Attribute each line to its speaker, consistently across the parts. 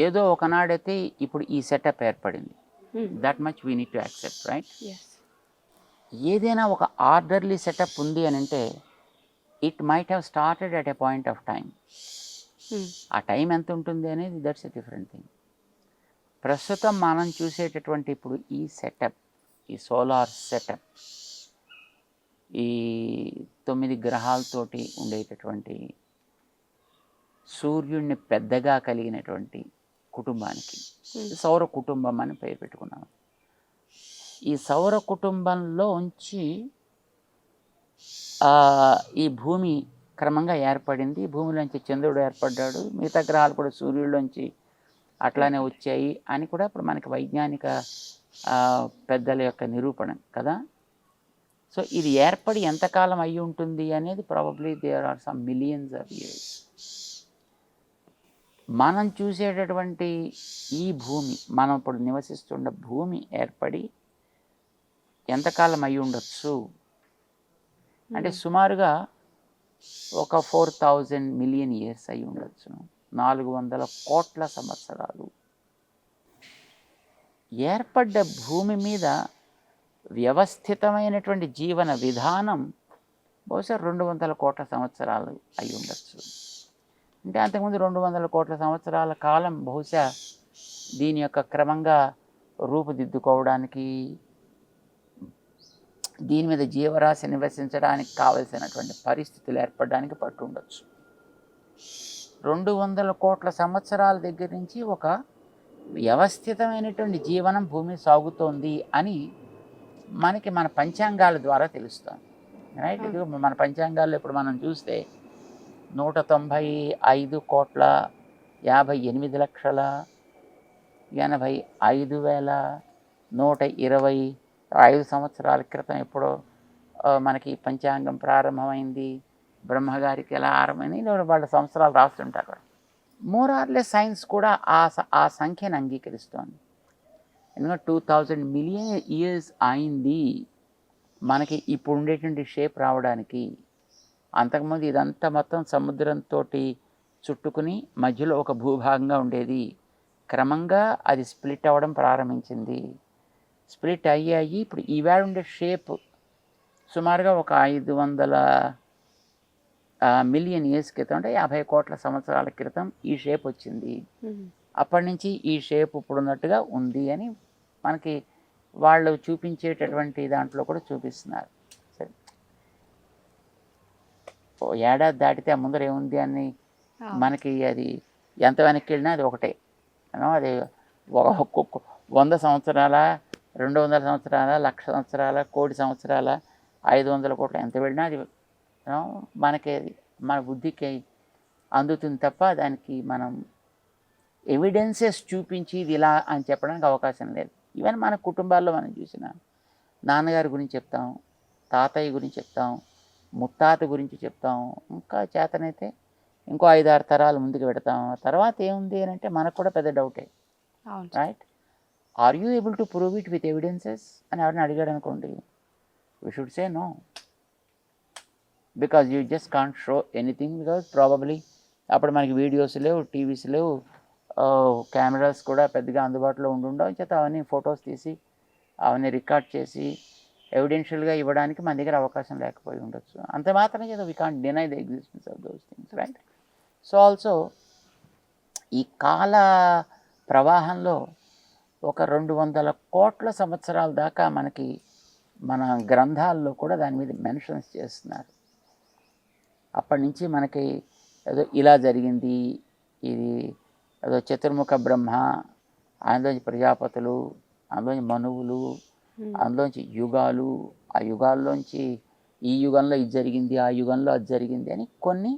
Speaker 1: ఏదో ఒకనాడైతే ఇప్పుడు ఈ సెటప్ ఏర్పడింది. That much we need to accept, right? ఏదైనా ఒక ఆర్డర్లీ సెటప్ ఉంది అని అంటే it might have started at a point of time. ఆ టైం ఎంత ఉంటుంది అనేది దట్స్ ఎ డిఫరెంట్ థింగ్. ప్రస్తుతం మనం చూసేటటువంటి ఇప్పుడు ఈ సెటప్, ఈ సోలార్ సెటప్, ఈ 9 గ్రహాలతోటి ఉండేటటువంటి సూర్యుడిని పెద్దగా కలిగినటువంటి కుటుంబానికి సౌర కుటుంబం అని పేరు పెట్టుకున్నాం. ఈ సౌర కుటుంబంలో ఉంచి ఈ భూమి క్రమంగా ఏర్పడింది. భూమిలోంచి చంద్రుడు ఏర్పడ్డాడు, మిగతా గ్రహాలు కూడా సూర్యుడిలోంచి అట్లానే వచ్చాయి అని కూడా ఇప్పుడు మనకి వైజ్ఞానిక పెద్దల యొక్క నిరూపణ కదా. సో ఇది ఏర్పడి ఎంతకాలం అయి ఉంటుంది అనేది probably there are some millions of years. మనం చూసేటటువంటి ఈ భూమి, మనం ఇప్పుడు నివసిస్తున్న భూమి ఏర్పడి ఎంతకాలం అయి ఉండొచ్చు అంటే సుమారుగా ఒక 4000 మిలియన్ ఇయర్స్ అయి ఉండొచ్చు. 400 కోట్ల సంవత్సరాలు. ఏర్పడ్డ భూమి మీద వ్యవస్థితమైనటువంటి జీవన విధానం బహుశా 200 కోట్ల సంవత్సరాలు అయి ఉండొచ్చు. అంటే అంతకుముందు 200 కోట్ల సంవత్సరాల కాలం బహుశా దీని యొక్క క్రమంగా రూపుదిద్దుకోవడానికి, దీని మీద జీవరాశి నివసించడానికి కావలసినటువంటి పరిస్థితులు ఏర్పడడానికి పట్టు ఉండొచ్చు. 200 కోట్ల సంవత్సరాల దగ్గర నుంచి ఒక వ్యవస్థితమైనటువంటి జీవనం భూమి సాగుతోంది అని మనకి మన పంచాంగాల ద్వారా తెలుస్తుంది, రైట్? ఇది మన పంచాంగాల్లో ఇప్పుడు మనం చూస్తే 198,885,125 సంవత్సరాల క్రితం ఎప్పుడో మనకి పంచాంగం ప్రారంభమైంది. బ్రహ్మగారికి ఎలా ఆరంభమైంది వాళ్ళ సంవత్సరాలు రాస్తుంటారు. మోరార్లెస్ సైన్స్ కూడా ఆ సంఖ్యను అంగీకరిస్తోంది. ఎందుకంటే 2000 మిలియన్ ఇయర్స్ అయింది మనకి ఇప్పుడు ఉండేటువంటి షేప్ రావడానికి. అంతకుముందు ఇదంతా మొత్తం సముద్రంతో చుట్టుకుని మధ్యలో ఒక భూభాగంగా ఉండేది. క్రమంగా అది స్ప్లిట్ అవ్వడం ప్రారంభించింది. స్ప్లిట్ అయ్యి ఇప్పుడు ఈవేళ ఉండే షేప్ సుమారుగా ఒక 500 మిలియన్ ఇయర్స్ క్రితం, అంటే 50 కోట్ల సంవత్సరాల క్రితం ఈ షేప్ వచ్చింది. అప్పటి నుంచి ఈ షేప్ ఇప్పుడు ఉన్నట్టుగా ఉంది అని మనకి వాళ్ళు చూపించేటటువంటి దాంట్లో కూడా చూపిస్తున్నారు. సరే, ఏడాది దాటితే ముందర ఏముంది అని మనకి అది ఎంత వెనక్కి వెళ్ళినా అది ఒకటే. అది 100 సంవత్సరాల, 200 సంవత్సరాల, 1,00,000 సంవత్సరాల, 1,00,00,000 సంవత్సరాల, 500 కోట్ల ఎంత వెళ్ళినా అది మనకి మన బుద్ధికి అందుతుంది తప్ప దానికి మనం ఎవిడెన్సెస్ చూపించి ఇది ఇలా అని చెప్పడానికి అవకాశం లేదు. ఈవెన్ మన కుటుంబాల్లో మనం చూసిన నాన్నగారి గురించి చెప్తాం, తాతయ్య గురించి చెప్తాం, ముత్తాత గురించి చెప్తాం, ఇంకా చేతనైతే ఇంకో 5-6 తరాలు ముందుకు పెడతాం. తర్వాత ఏముంది అని అంటే మనకు కూడా పెద్ద డౌటే, right? Are you able to prove it with evidences అని ఎవరిని అడిగాడు అనుకోండి, we should say no, because you just can't show anything. Because probably అప్పుడు మనకి వీడియోస్ లేవు, టీవీస్ లేవు, కెమెరాస్ కూడా పెద్దగా అందుబాటులో ఉండవు. చేత అవన్నీ ఫొటోస్ తీసి అవన్నీ రికార్డ్ చేసి ఎవిడెన్షియల్గా ఇవ్వడానికి మన దగ్గర అవకాశం లేకపోయి ఉండొచ్చు. అంత మాత్రం చేత we can't deny the existence of those things, right? So also ఈ కాల ప్రవాహంలో ఒక 200 కోట్ల సంవత్సరాల దాకా మనకి మన గ్రంథాల్లో కూడా దాని మీద మెన్షన్స్ చేస్తున్నారు. అప్పటి నుంచి మనకి ఏదో ఇలా జరిగింది, ఇది ఏదో చతుర్ముఖ బ్రహ్మ, అందులోంచి ప్రజాపతులు, అందులోంచి మనువులు, అందులోంచి యుగాలు, ఆ యుగాల్లోంచి ఈ యుగంలో ఇది జరిగింది, ఆ యుగంలో అది జరిగింది అని కొన్ని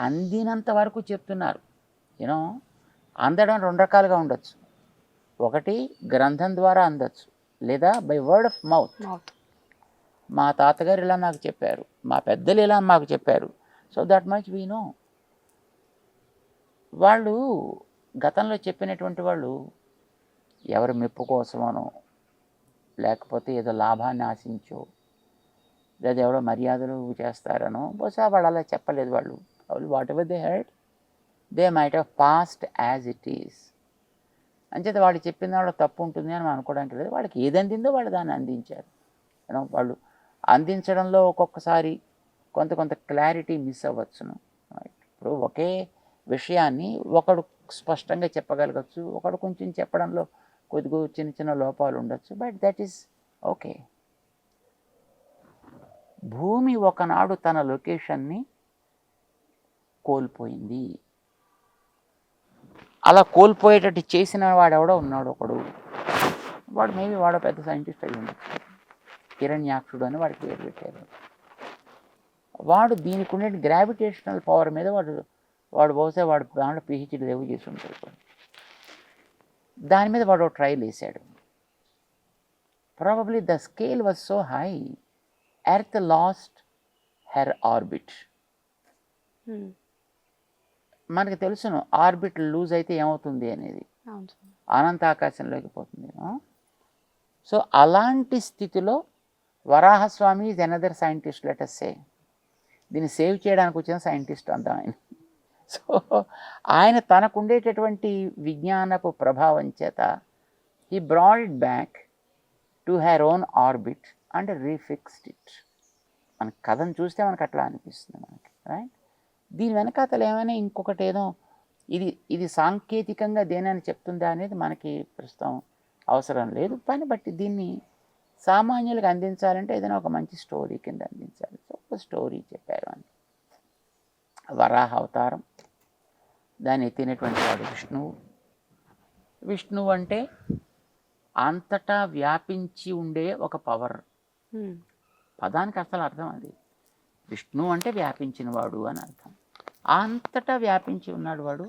Speaker 1: అందినంత వరకు చెప్తున్నారు. యూనో, అందడం 2 రకాలుగా ఉండొచ్చు. ఒకటి గ్రంథం ద్వారా అందచ్చు, లేదా బై వర్డ్ ఆఫ్ మౌత్. మా తాతగారు ఇలా నాకు చెప్పారు, మా పెద్దలు ఇలా మాకు చెప్పారు, so that much we know. వాళ్ళు గతంలో చెప్పినటువంటి వాళ్ళు ఎవరి మెప్పు కోసమనో, లేకపోతే ఏదో లాభాన్ని ఆశించో, లేదా ఎవరో మర్యాదలు చేస్తారనో బహుశా వాళ్ళు అలా చెప్పలేదు. వాళ్ళు what ever they head, they might have passed as it is. అంచేత వాడు చెప్పిన దాంట్లో తప్పు ఉంటుంది అని మనం అనుకోవడానికి లేదు. వాళ్ళకి ఏది అందిందో వాళ్ళు దాన్ని అందించారు. వాళ్ళు అందించడంలో ఒక్కొక్కసారి కొంత క్లారిటీ మిస్ అవ్వచ్చును. ఇప్పుడు ఒకే విషయాన్ని ఒకడు స్పష్టంగా చెప్పగలగచ్చు, ఒకడు కొంచెం చెప్పడంలో కొద్దిగా చిన్న లోపాలు ఉండొచ్చు. But that is okay. భూమి ఒకనాడు తన లొకేషన్ని కోల్పోయింది. అలా కోల్పోయేటట్టు చేసిన వాడెవడో ఉన్నాడు ఒకడు. వాడు మేబీ వాడు పెద్ద సైంటిస్ట్ అయి ఉండొచ్చు. హిరణ్యాక్షుడు అని వాడికి పేరు పెట్టారు. వాడు దీనికి ఉండే గ్రావిటేషనల్ పవర్ మీద వాడు బహుశా వాడు దాంట్లో పిహెచ్డి ఏవో చేసి ఉంటాడు. దాని మీద వాడు ట్రయల్ వేసాడు. Probably the scale was so high, earth lost her orbit. మనకి తెలుసును ఆర్బిట్ లూజ్ అయితే ఏమవుతుంది అనేది, అనంత ఆకాశంలోకి పోతుంది. సో అలాంటి స్థితిలో Varahaswami is another scientist, let us say. దీన్ని సేవ్ చేయడానికి వచ్చిన సైంటిస్ట్ అంతా ఆయన. సో ఆయన తనకుండేటటువంటి విజ్ఞానపు ప్రభావం చేత he brought it back to her own orbit and refixed it. మన కథను చూస్తే మనకు అట్లా అనిపిస్తుంది మనకి, రైట్? దీని వెనకాతలు ఏమైనా ఇంకొకటి ఏదో ఇది సాంకేతికంగా దేనని చెప్తుందా అనేది మనకి ప్రస్తుతం అవసరం లేదు. పని బట్టి దీన్ని సామాన్యులకు అందించాలంటే ఏదైనా ఒక మంచి స్టోరీ కింద అందించాలి. సో ఒక స్టోరీ చెప్పారు అని. వరాహ అవతారం, దాన్ని ఎత్తినటువంటి వాడు విష్ణువు. విష్ణువు అంటే అంతటా వ్యాపించి ఉండే ఒక పవర్. పదానికి అసలు అర్థం అది. విష్ణు అంటే వ్యాపించిన వాడు అని అర్థం. అంతటా వ్యాపించి ఉన్నాడు వాడు.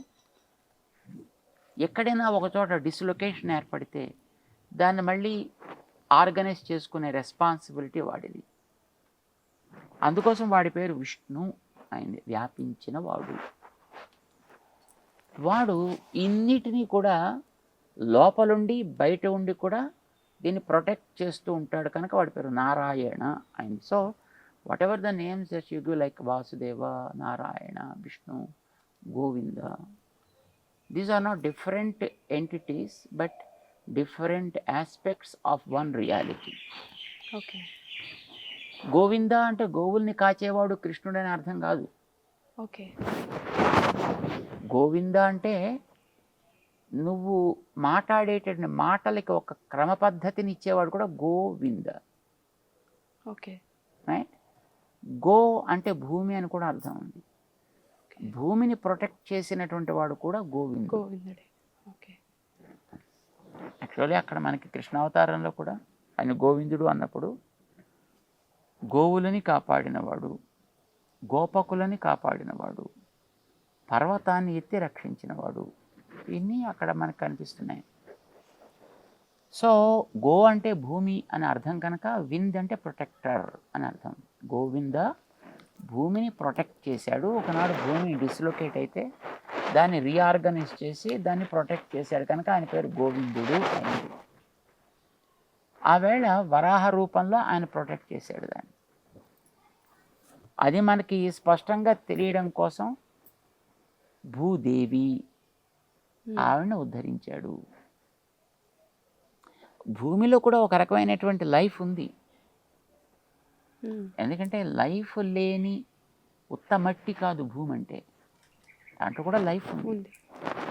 Speaker 1: ఎక్కడైనా ఒక చోట డిస్లొకేషన్ ఏర్పడితే దాన్ని మళ్ళీ ఆర్గనైజ్ చేసుకునే రెస్పాన్సిబిలిటీ వాడిది. అందుకోసం వాడి పేరు విష్ణు అయింది, వ్యాపించిన వాడు. వాడు ఇన్నిటినీ కూడా లోపలుండి బయట ఉండి కూడా దీన్ని ప్రొటెక్ట్ చేస్తూ ఉంటాడు కనుక వాడి పేరు నారాయణ అయింది. So whatever the names that you give, like Vasudeva, Narayana, Vishnu, Govinda, these are not different entities but different aspects of one reality.
Speaker 2: Okay.
Speaker 1: Govinda అంటే గోవుల్ని కాచేవాడు కృష్ణుడు అని అర్థం కాదు.
Speaker 2: ఓకే.
Speaker 1: గోవింద అంటే నువ్వు మాట్లాడేటటువంటి మాటలకి ఒక క్రమ పద్ధతిని ఇచ్చేవాడు కూడా గోవింద.
Speaker 2: ఓకే.
Speaker 1: రైట్? గో అంటే భూమి అని కూడా అర్థం ఉంది. భూమిని ప్రొటెక్ట్ చేసినటువంటి వాడు కూడా గోవిందుడే.
Speaker 2: ఓకే.
Speaker 1: యాక్చువల్లీ అక్కడ మనకి కృష్ణావతారంలో కూడా ఆయన గోవిందుడు అన్నప్పుడు గోవులని కాపాడినవాడు, గోపకులని కాపాడినవాడు, పర్వతాన్ని ఎత్తి రక్షించినవాడు, ఇవన్నీ అక్కడ మనకు కనిపిస్తున్నాయి. సో గో అంటే భూమి అని అర్థం కనుక వింద్ అంటే ప్రొటెక్టర్ అని అర్థం. గోవింద భూమిని ప్రొటెక్ట్ చేశాడు. ఒకనాడు భూమి డిస్లొకేట్ అయితే దాన్ని రీఆర్గనైజ్ చేసి దాన్ని ప్రొటెక్ట్ చేశాడు కనుక ఆయన పేరు గోవిందుడు అయింది. ఆ వేళ వరాహ రూపంలో ఆయన ప్రొటెక్ట్ చేశాడు దాన్ని. అది మనకి స్పష్టంగా తెలియడం కోసం భూదేవి ఆవిడని ఉద్ధరించాడు. భూమిలో కూడా ఒక రకమైనటువంటి లైఫ్ ఉంది. ఎందుకంటే లైఫ్ లేని ఉత్తమట్టి కాదు భూమి అంటే, దాంట్లో కూడా లైఫ్ ఉంది.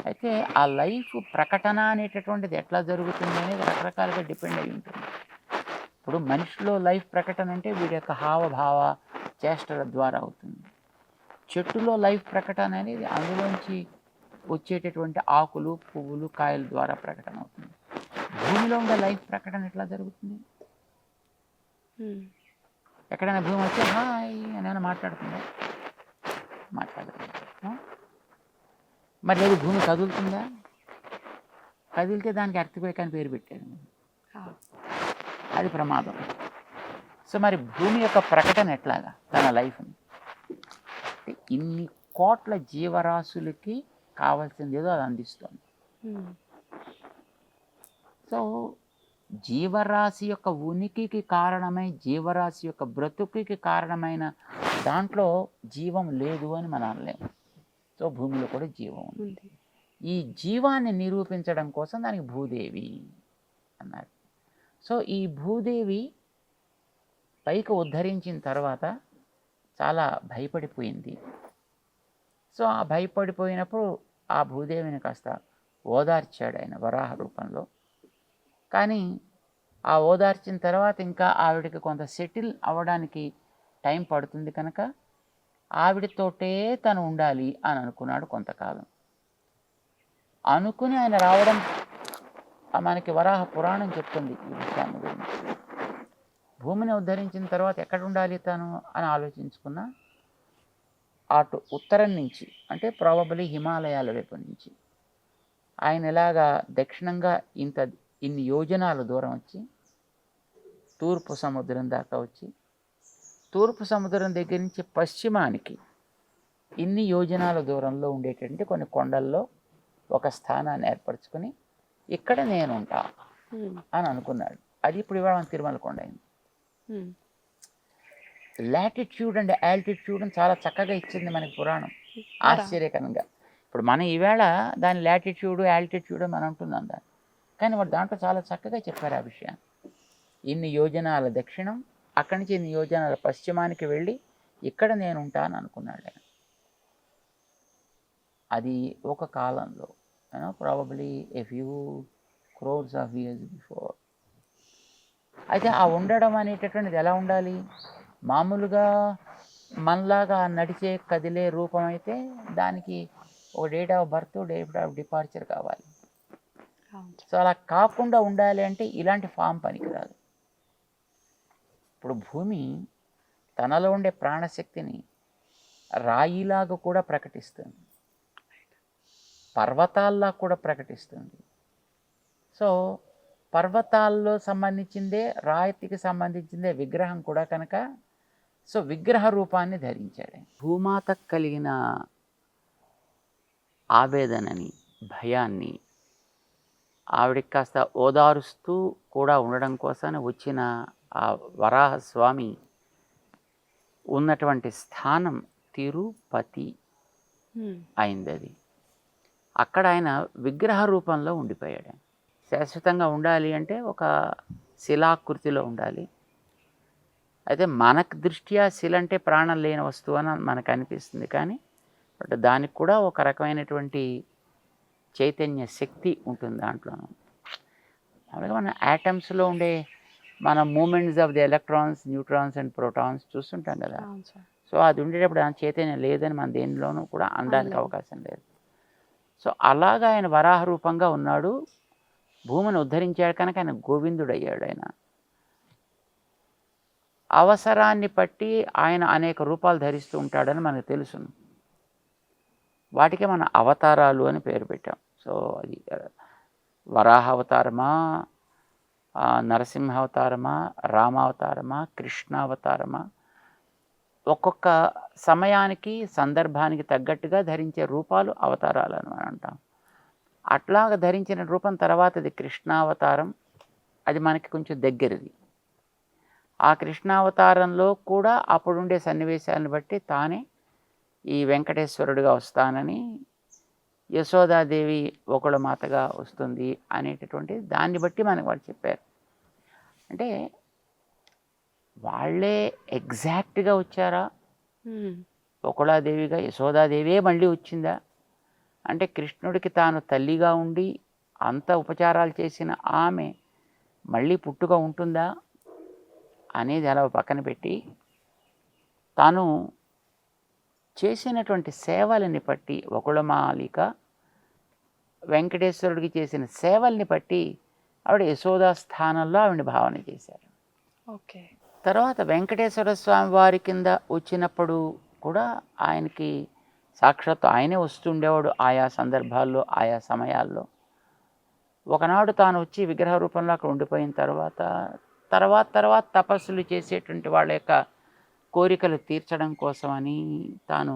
Speaker 1: అయితే ఆ లైఫ్ ప్రకటన అనేటటువంటిది ఎట్లా జరుగుతుంది అనేది రకరకాలుగా డిపెండ్ అయి ఉంటుంది. ఇప్పుడు మనిషిలో లైఫ్ ప్రకటన అంటే వీడి యొక్క హావభావ చేష్టల ద్వారా అవుతుంది. చెట్టులో లైఫ్ ప్రకటన అనేది అందులోంచి వచ్చేటటువంటి ఆకులు, పువ్వులు, కాయల ద్వారా ప్రకటన అవుతుంది. భూమిలో ఉండే లైఫ్ ప్రకటన ఎట్లా జరుగుతుంది? ఎక్కడైనా భూమి వచ్చి హాయ్ అని ఏమైనా మాట్లాడుతుందా? మాట్లాడుతుందా? మరి లేదు భూమి కదులుతుందా? కదిలితే దానికి ఎర్త్క్వేక్ అని పేరు పెట్టారు. అది ప్రమాదం. సో మరి భూమి యొక్క ప్రకటన ఎట్లాగా తన లైఫ్ని? ఇన్ని కోట్ల జీవరాశులకి కావాల్సింది ఏదో అది అందిస్తుంది. సో జీవరాశి యొక్క ఉనికికి కారణమై, జీవరాశి యొక్క బ్రతుకుకి కారణమైన దాంట్లో జీవం లేదు అని మనం అనలేము. సో భూమిలో కూడా జీవం ఉంది. ఈ జీవాన్ని నిరూపించడం కోసం దానికి భూదేవి అన్నారు. సో ఈ భూదేవి పైకి ఉద్ధరించిన తర్వాత చాలా భయపడిపోయింది. సో ఆ భయపడిపోయినప్పుడు ఆ భూదేవిని కాస్త ఓదార్చాడు ఆయన వరాహ రూపంలో. కానీ ఆ ఓదార్చిన తర్వాత ఇంకా ఆవిడకి కొంత సెటిల్ అవ్వడానికి టైం పడుతుంది కనుక ఆవిడతోటే తను ఉండాలి అని అనుకున్నాడు కొంతకాలం. అనుకుని ఆయన రావడం మనకి వరాహ పురాణం చెప్తుంది ఈ విషయాన్ని గురించి. భూమిని ఉద్ధరించిన తర్వాత ఎక్కడ ఉండాలి తను అని ఆలోచించుకున్నా అటు ఉత్తరం నుంచి, అంటే ప్రాబబ్లీ హిమాలయాల వైపు నుంచి ఆయన ఇలాగా దక్షిణంగా ఇన్ని యోజనాల దూరం వచ్చి తూర్పు సముద్రం దాకా వచ్చి, తూర్పు సముద్రం దగ్గర నుంచి పశ్చిమానికి ఇన్ని యోజనాల దూరంలో ఉండేటటువంటి కొన్ని కొండల్లో ఒక స్థానాన్ని ఏర్పరచుకొని ఇక్కడ నేను ఉంటా అని అనుకున్నాడు. అది ఇప్పుడు ఇవాళ తిరుమల కొండ అయింది. లాటిట్యూడ్ అండ్ ఆల్టిట్యూడ్ చాలా చక్కగా ఇచ్చింది మనకి పురాణం, ఆశ్చర్యకరంగా. ఇప్పుడు మనం ఈవేళ దాని లాటిట్యూడ్ ఆల్టిట్యూడ్ మనం అంటున్నాం దాన్ని, కానీ వాడు దాంట్లో చాలా చక్కగా చెప్పారు ఆ విషయాన్ని. ఇన్ని యోజనాల దక్షిణం, అక్కడి నుంచి ఇన్ని యోజనాల పశ్చిమానికి వెళ్ళి ఇక్కడ నేను ఉంటాను అనుకున్నాడు ఆయన. అది ఒక కాలంలో, probably a few crores of years before. అయితే ఆ ఉండడం అనేటటువంటిది ఎలా ఉండాలి? మామూలుగా మనలాగా నడిచే కదిలే రూపం అయితే దానికి ఒక date of birth, date of departure కావాలి. సో అలా కాకుండా ఉండాలి అంటే ఇలాంటి ఫామ్ పనికిరాదు. ఇప్పుడు భూమి తనలో ఉండే ప్రాణశక్తిని రాయిలాగా కూడా ప్రకటిస్తుంది, పర్వతాల్లా కూడా ప్రకటిస్తుంది. సో పర్వతాల్లో సంబంధించిందే, రాయికి సంబంధించిందే విగ్రహం కూడా కనుక సో విగ్రహ రూపాన్ని ధరించాడు. భూమాత కలిగిన ఆవేదనని, భయాన్ని ఆవిడికి కాస్త ఓదారుస్తూ కూడా ఉండడం కోసం వచ్చిన ఆ వరాహస్వామి ఉన్నటువంటి స్థానం తిరుపతి అయింది. అది అక్కడ ఆయన విగ్రహ రూపంలో ఉండిపోయాడు. శాశ్వతంగా ఉండాలి అంటే ఒక శిలాకృతిలో ఉండాలి. అయితే మనకు దృష్ట్యా శిల అంటే ప్రాణం లేని వస్తువు అని మనకు అనిపిస్తుంది, కానీ బట్ దానికి కూడా ఒక రకమైనటువంటి చైతన్య శక్తి ఉంటుంది దాంట్లో. అలాగే మన యాటమ్స్లో ఉండే మన moments of the electrons, neutrons and protons చూస్తుంటాం కదా. సో అది ఉండేటప్పుడు ఆ చైతన్యం లేదని మన దేనిలోనూ కూడా అనడానికి అవకాశం లేదు. సో అలాగా ఆయన వరాహ రూపంగా ఉన్నాడు, భూమిని ఉద్ధరించాడు కనుక ఆయన గోవిందుడు అయ్యాడు. ఆయన అవసరాన్ని బట్టి ఆయన అనేక రూపాలు ధరిస్తూ ఉంటాడని మనకు తెలుసు. వాటికే మన అవతారాలు అని పేరు పెట్టాం. సో అది వరాహ అవతారమా, నరసింహ అవతారమా, రామావతారమా, కృష్ణావతారమా, ఒక్కొక్క సమయానికి సందర్భానికి తగ్గట్టుగా ధరించే రూపాలు అవతారాలు అని మనం అంటాం. అట్లాగా ధరించిన రూపం తర్వాత అది కృష్ణావతారం, అది మనకి కొంచెం దగ్గరది. ఆ కృష్ణావతారంలో కూడా అప్పుడుండే సన్నివేశాలను బట్టి తానే ఈ వెంకటేశ్వరుడిగా వస్తానని, యశోదాదేవి ఒకళ్ళ మాతగా వస్తుంది అనేటటువంటి దాన్ని బట్టి మనకు వాళ్ళు చెప్పారు. అంటే వాళ్ళే ఎగ్జాక్ట్గా వచ్చారా, ఒకళాదేవిగా యశోదాదేవియే మళ్ళీ వచ్చిందా అంటే కృష్ణుడికి తాను తల్లిగా ఉండి అంత ఉపచారాలు చేసిన ఆమె మళ్ళీ పుట్టుక ఉంటుందా అనేది అలా పక్కన పెట్టి తాను చేసినటువంటి సేవలని బట్టి, ఒకళమాలిక వెంకటేశ్వరుడికి చేసిన సేవల్ని బట్టి ఆవిడ యశోదా స్థానంలో ఆవిడని భావన చేశారు.
Speaker 2: ఓకే.
Speaker 1: తర్వాత వెంకటేశ్వర స్వామి వారి కింద వచ్చినప్పుడు కూడా ఆయనకి సాక్షాత్తు ఆయనే వస్తుండేవాడు ఆయా సందర్భాల్లో, ఆయా సమయాల్లో. ఒకనాడు తాను వచ్చి విగ్రహ రూపంలో అక్కడ ఉండిపోయిన తర్వాత తపస్సులు చేసేటువంటి వాళ్ళ యొక్క కోరికలు తీర్చడం కోసమని తాను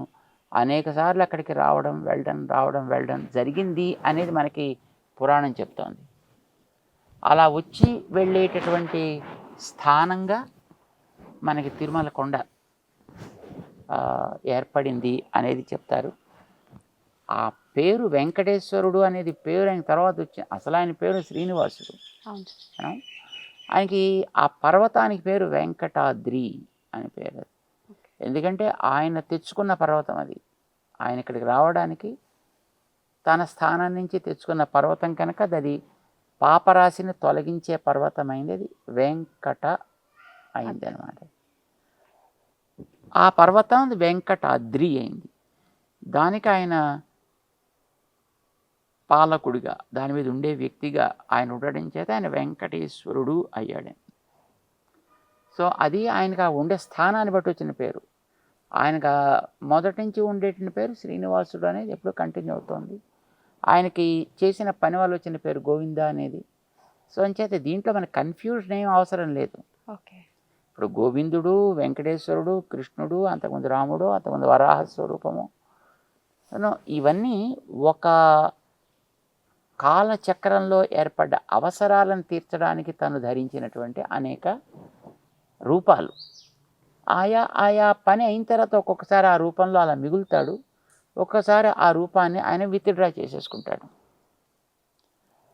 Speaker 1: అనేకసార్లు అక్కడికి రావడం వెళ్ళడం జరిగింది అనేది మనకి పురాణం చెప్తోంది. అలా వచ్చి వెళ్ళేటటువంటి స్థానంగా మనకి తిరుమల కొండ ఏర్పడింది అనేది చెప్తారు. ఆ పేరు వెంకటేశ్వరుడు అనేది పేరు ఆయన తర్వాత వచ్చింది. అసలు ఆయన పేరు శ్రీనివాసుడు.
Speaker 2: అవును.
Speaker 1: మనం ఆయనకి ఆ పర్వతానికి పేరు వెంకటాద్రి అని పేరు. ఎందుకంటే ఆయన తెచ్చుకున్న పర్వతం అది. ఆయన ఇక్కడికి రావడానికి తన స్థానం నుంచి తెచ్చుకున్న పర్వతం కనుక అది పాపరాశిని తొలగించే పర్వతమైంది. అది వెంకట అయింది అనమాట. ఆ పర్వతం వెంకటాద్రి అయింది. దానికి ఆయన పాలకుడిగా దాని మీద ఉండే వ్యక్తిగా ఆయన ఉండడం చేత ఆయన వెంకటేశ్వరుడు అయ్యాడు. సో అది ఆయనకు ఆ ఉండే స్థానాన్ని బట్టి వచ్చిన పేరు. ఆయనకు మొదటి నుంచి ఉండేటువంటి పేరు శ్రీనివాసుడు అనేది ఎప్పుడు కంటిన్యూ అవుతుంది. ఆయనకి చేసిన పని వల్ల వచ్చిన పేరు గోవింద అనేది. సో అంచేత దీంట్లో మనకు కన్ఫ్యూజన్ ఏం అవసరం లేదు.
Speaker 2: ఓకే.
Speaker 1: ఇప్పుడు గోవిందుడు, వెంకటేశ్వరుడు, కృష్ణుడు, అంతకుముందు రాముడు, అంతకుముందు వరాహ స్వరూపము, ఇవన్నీ ఒక కాలచక్రంలో ఏర్పడ్డ అవసరాలను తీర్చడానికి తను ధరించినటువంటి అనేక రూపాలు. ఆయా పని అయిన తర్వాత ఒక్కొక్కసారి ఆ రూపంలో అలా మిగులుతాడు, ఒక్కసారి ఆ రూపాన్ని ఆయన విత్డ్రా చేసేసుకుంటాడు.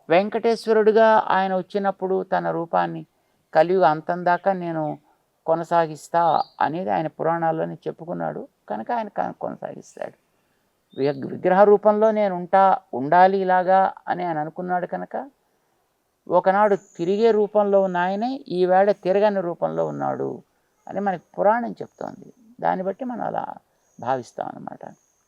Speaker 1: వెంకటేశ్వరుడిగా ఆయన వచ్చినప్పుడు తన రూపాన్ని కలియుగ అంతం దాకా నేను కొనసాగిస్తా అనేది ఆయన పురాణాల్లోనే చెప్పుకున్నాడు కనుక ఆయన కొనసాగిస్తాడు. విగ్రహ రూపంలో నేను ఉండాలి ఇలాగా అని ఆయన అనుకున్నాడు కనుక ఒకనాడు తిరిగే రూపంలో ఉన్న ఆయనే ఈవేళ తిరగని రూపంలో ఉన్నాడు అని మనకి పురాణం చెప్తోంది. దాన్ని బట్టి మనం అలా భావిస్తాం అన్నమాట.